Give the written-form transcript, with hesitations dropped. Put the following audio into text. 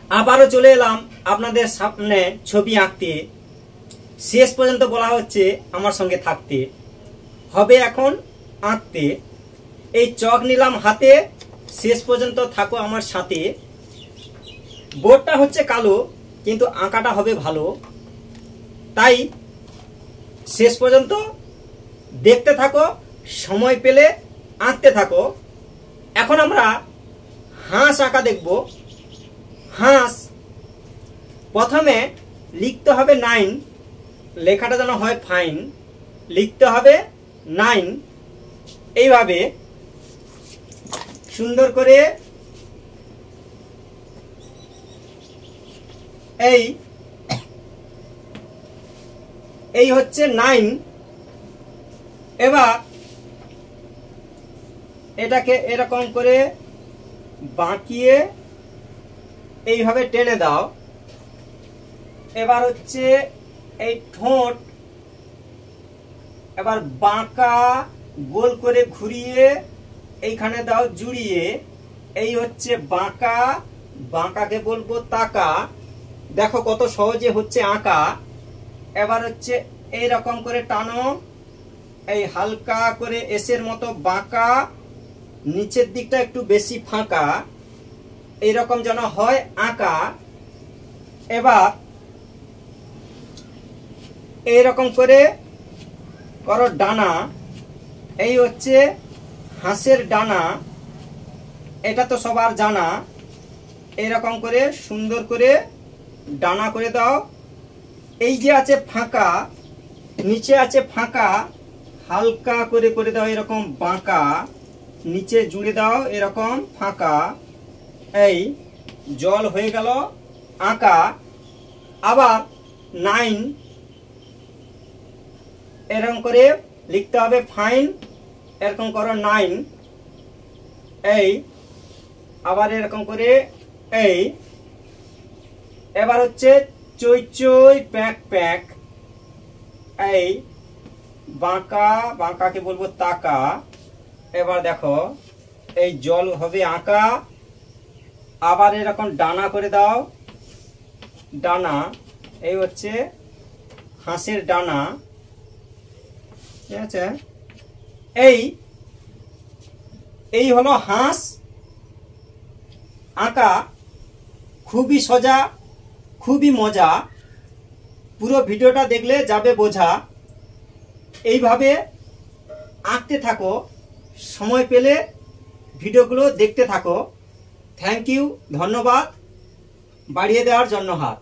আবারও চলে এলাম আপনাদের সামনে ছবি আঁকতে। শেষ পর্যন্ত বলা হচ্ছে আমার সঙ্গে থাকতে হবে, এখন আঁকতে। এই চক নিলাম হাতে, শেষ পর্যন্ত থাকো আমার সাথে। বোর্ডটা হচ্ছে কালো, কিন্তু আঁকাটা হবে ভালো, তাই শেষ পর্যন্ত দেখতে থাকো, সময় পেলে আঁকতে থাকো। এখন আমরা হাঁস আঁকা দেখব। হাঁস প্রথমে লিখতে হবে 9, লেখাটা যেন হয় ফাইন, লিখতে হবে 9। এইভাবে সুন্দর করে এই হচ্ছে 9। এবার এটাকে এরকম করে বাঁকিয়ে এইভাবে টেনে দাও। এবার হচ্ছে এই ঠোঁট, এবার বাঁকা গোল করে ঘুরিয়ে এইখানে দাও জুড়িয়ে। এই হচ্ছে বাঁকা, বাঁকাকে বলবো তাকা। দেখো কত সহজে হচ্ছে আঁকা। এবার হচ্ছে এই রকম করে টানো, এই হালকা করে এসের মতো বাঁকা, নিচের দিকটা একটু বেশি ফাঁকা, এইরকম যেন হয় আঁকা। এবার এইরকম করে করো ডানা। এই হচ্ছে হাঁসের ডানা, এটা তো সবার জানা। এইরকম করে সুন্দর করে ডানা করে দাও। এই যে আছে ফাঁকা, নিচে আছে ফাঁকা, হালকা করে করে দাও এরকম বাঁকা, নিচে জুড়ে দাও এরকম ফাঁকা। এই জল হয়ে গেল আঁকা। আবার 9 এরকম করে লিখতে হবে ফাইন, এরকম করো 9। এই আবার এরকম করে এই। এবার হচ্ছে চই চই প্যাক প্যাক। এই বাঁকা, বাঁকাকে বলবো তাকা। এবার দেখো এই জল হবে আঁকা। আবার এরকম ডানা করে দাও, ডানা। এই হচ্ছে হাঁসের ডানা, ঠিক আছে। এই হলো হাঁস আঁকা। খুবই সোজা, খুবই মজা। পুরো ভিডিওটা দেখলে যাবে বোঝা। এইভাবে আঁকতে থাকো, সময় পেলে ভিডিওগুলো দেখতে থাকো। থ্যাংক ইউ, ধন্যবাদ বাড়িয়ে দেওয়ার জন্য হাত।